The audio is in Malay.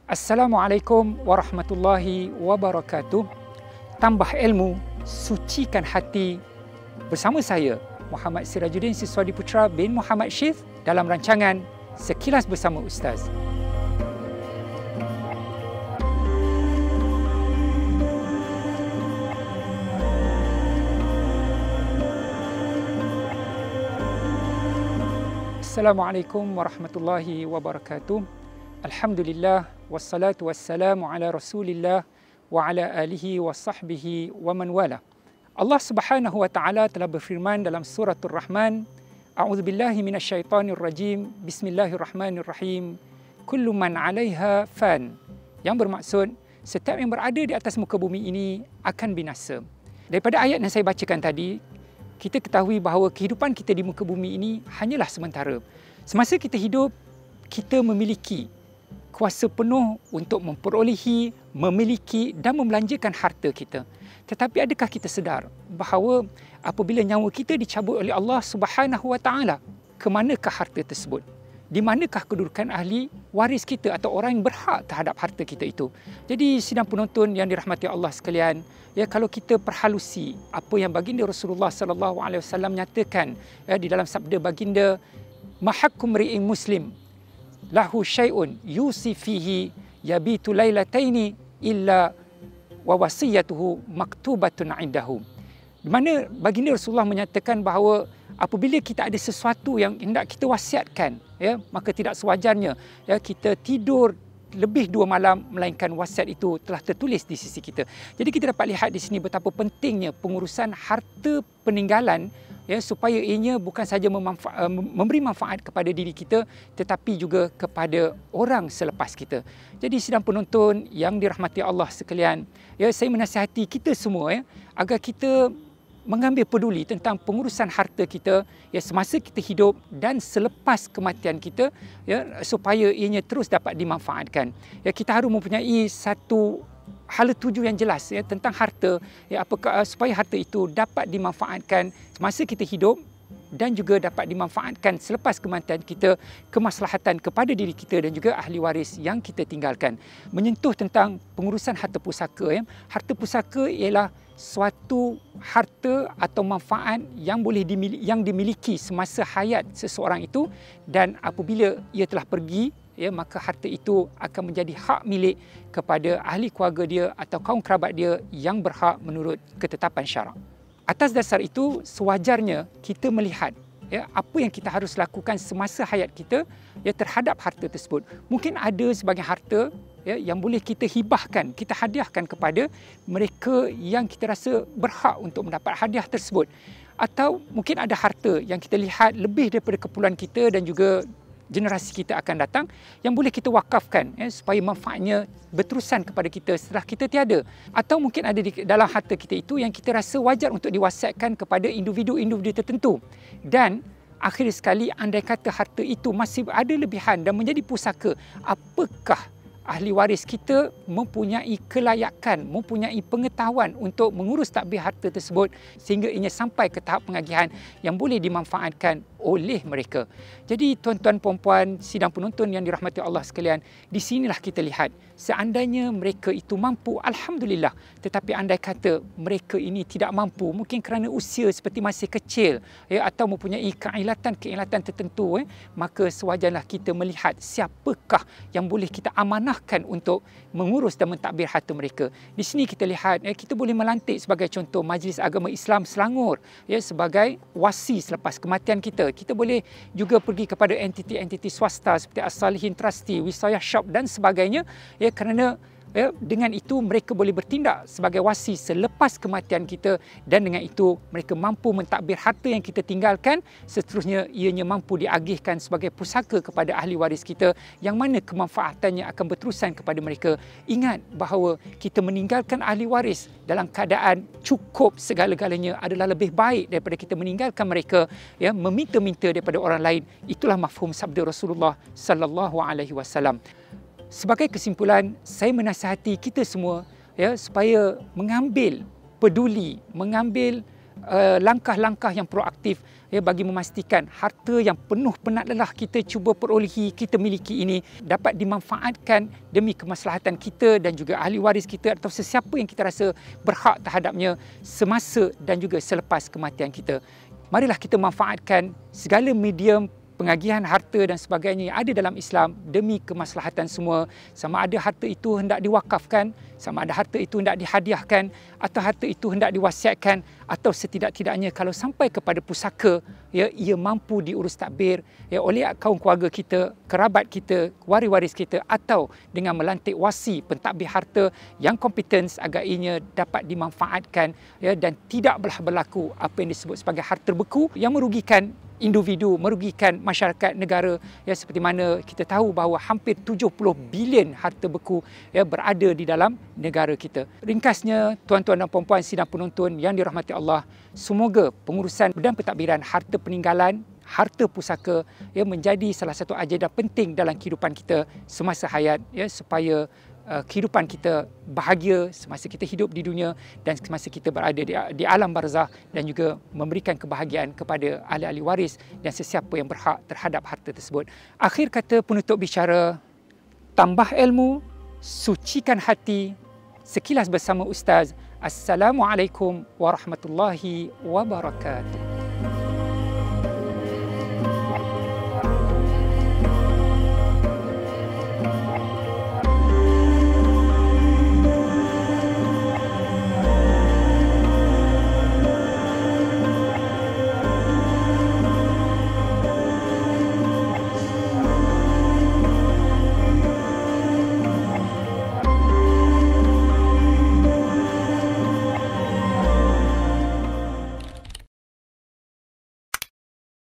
Assalamualaikum warahmatullahi wabarakatuh. Tambah ilmu, sucikan hati. Bersama saya, Muhammad Sirajuddin Siswadi Putra bin Muhammad Syith dalam rancangan Sekilas Bersama Ustaz. Assalamualaikum warahmatullahi wabarakatuh. Alhamdulillah, wassalatu wassalamu ala rasulillah wa ala alihi wa sahbihi wa man wala. Allah Subhanahu wa ta'ala telah berfirman dalam suratul Rahman, A'udzubillahi minasyaitanir rajim, Bismillahirrahmanirrahim, Kullu man 'alaiha fan. Yang bermaksud, setiap yang berada di atas muka bumi ini akan binasa. Daripada ayat yang saya bacakan tadi, kita ketahui bahawa kehidupan kita di muka bumi ini hanyalah sementara. Semasa kita hidup, kita memiliki kuasa penuh untuk memperolehi, memiliki dan membelanjakan harta kita. Tetapi adakah kita sedar bahawa apabila nyawa kita dicabut oleh Allah Subhanahu wa ta'ala, ke manakah harta tersebut? Di manakah kedudukan ahli waris kita atau orang yang berhak terhadap harta kita itu? Jadi sidang penonton yang dirahmati Allah sekalian, ya, kalau kita perhalusi apa yang baginda Rasulullah sallallahu alaihi wasallam nyatakan, ya, di dalam sabda baginda, mahakkum ri'in muslim lahu syai'un yusi fihi yabitu lailataini illa wa wasiyatuhu maktubatun indahu. Di mana baginda Rasulullah menyatakan bahawa apabila kita ada sesuatu yang hendak kita wasiatkan, ya, maka tidak sewajarnya, ya, kita tidur lebih 2 malam melainkan wasiat itu telah tertulis di sisi kita. Jadi kita dapat lihat di sini betapa pentingnya pengurusan harta peninggalan, ya, supaya ianya bukan sahaja memberi manfaat kepada diri kita tetapi juga kepada orang selepas kita. Jadi sidang penonton yang dirahmati Allah sekalian, ya, saya menasihati kita semua, ya, agar kita mengambil peduli tentang pengurusan harta kita, ya, semasa kita hidup dan selepas kematian kita, ya, supaya ianya terus dapat dimanfaatkan. Ya, kita harus mempunyai satu hala tuju yang jelas, ya, tentang harta, ya, apakah supaya harta itu dapat dimanfaatkan semasa kita hidup dan juga dapat dimanfaatkan selepas kematian kita, kemaslahatan kepada diri kita dan juga ahli waris yang kita tinggalkan. Menyentuh tentang pengurusan harta pusaka, ya. Harta pusaka ialah suatu harta atau manfaat yang dimiliki semasa hayat seseorang itu, dan apabila ia telah pergi, ya, maka harta itu akan menjadi hak milik kepada ahli keluarga dia atau kaum kerabat dia yang berhak menurut ketetapan syarak. Atas dasar itu, sewajarnya kita melihat, ya, apa yang kita harus lakukan semasa hayat kita, ya, terhadap harta tersebut. Mungkin ada sebagian harta, ya, yang boleh kita hibahkan, kita hadiahkan kepada mereka yang kita rasa berhak untuk mendapat hadiah tersebut. Atau mungkin ada harta yang kita lihat lebih daripada keperluan kita dan juga generasi kita akan datang yang boleh kita wakafkan, ya, supaya manfaatnya berterusan kepada kita setelah kita tiada. Atau mungkin ada di dalam harta kita itu yang kita rasa wajar untuk diwasiatkan kepada individu-individu tertentu. Dan akhir sekali, andai kata harta itu masih ada lebihan dan menjadi pusaka, apakah ahli waris kita mempunyai kelayakan, mempunyai pengetahuan untuk mengurus tadbir harta tersebut sehingga ianya sampai ke tahap pengagihan yang boleh dimanfaatkan oleh mereka. Jadi tuan-tuan puan-puan sidang penonton yang dirahmati Allah sekalian, di sinilah kita lihat seandainya mereka itu mampu, alhamdulillah, tetapi andai kata mereka ini tidak mampu, mungkin kerana usia seperti masih kecil, ya, atau mempunyai keilatan tertentu, maka sewajarlah kita melihat siapakah yang boleh kita amanahkan untuk mengurus dan mentadbir harta mereka. Di sini kita lihat, ya, kita boleh melantik sebagai contoh Majlis Agama Islam Selangor, ya, sebagai wasi selepas kematian kita. Kita boleh juga pergi kepada entiti-entiti swasta seperti As-Salihin Trustee, Wisayah Shop dan sebagainya, ya, kerana, ya, dengan itu mereka boleh bertindak sebagai wasi selepas kematian kita, dan dengan itu mereka mampu mentadbir harta yang kita tinggalkan, seterusnya ianya mampu diagihkan sebagai pusaka kepada ahli waris kita yang mana kemanfaatannya akan berterusan kepada mereka. Ingat bahawa kita meninggalkan ahli waris dalam keadaan cukup segala-galanya adalah lebih baik daripada kita meninggalkan mereka, ya, meminta-minta daripada orang lain. Itulah mafhum sabda Rasulullah sallallahu alaihi wasallam. Sebagai kesimpulan, saya menasihati kita semua, ya, supaya mengambil peduli, mengambil langkah-langkah yang proaktif bagi memastikan harta yang penuh penat lelah kita cuba perolehi, kita miliki ini dapat dimanfaatkan demi kemaslahatan kita dan juga ahli waris kita atau sesiapa yang kita rasa berhak terhadapnya semasa dan juga selepas kematian kita. Marilah kita manfaatkan segala medium pengagihan harta dan sebagainya yang ada dalam Islam demi kemaslahatan semua. Sama ada harta itu hendak diwakafkan, sama ada harta itu hendak dihadiahkan, atau harta itu hendak diwasiatkan, atau setidak-tidaknya kalau sampai kepada pusaka, ia mampu diurus tadbir oleh kaum keluarga kita, kerabat kita, waris-waris kita, atau dengan melantik wasi pentadbir harta yang kompeten agar ianya dapat dimanfaatkan dan tidak berlaku apa yang disebut sebagai harta beku yang merugikan individu, merugikan masyarakat negara seperti mana kita tahu bahawa hampir 70 bilion harta beku berada di dalam negara kita. Ringkasnya, tuan-tuan dan puan-puan sidang penonton yang dirahmati Allah, semoga pengurusan dan pentadbiran harta peninggalan, harta pusaka menjadi salah satu agenda penting dalam kehidupan kita semasa hayat supaya kehidupan kita bahagia semasa kita hidup di dunia dan semasa kita berada di alam barzah, dan juga memberikan kebahagiaan kepada ahli-ahli waris dan sesiapa yang berhak terhadap harta tersebut. Akhir kata penutup bicara, tambah ilmu, sucikan hati. Sekilas bersama Ustaz. Assalamualaikum warahmatullahi wabarakatuh.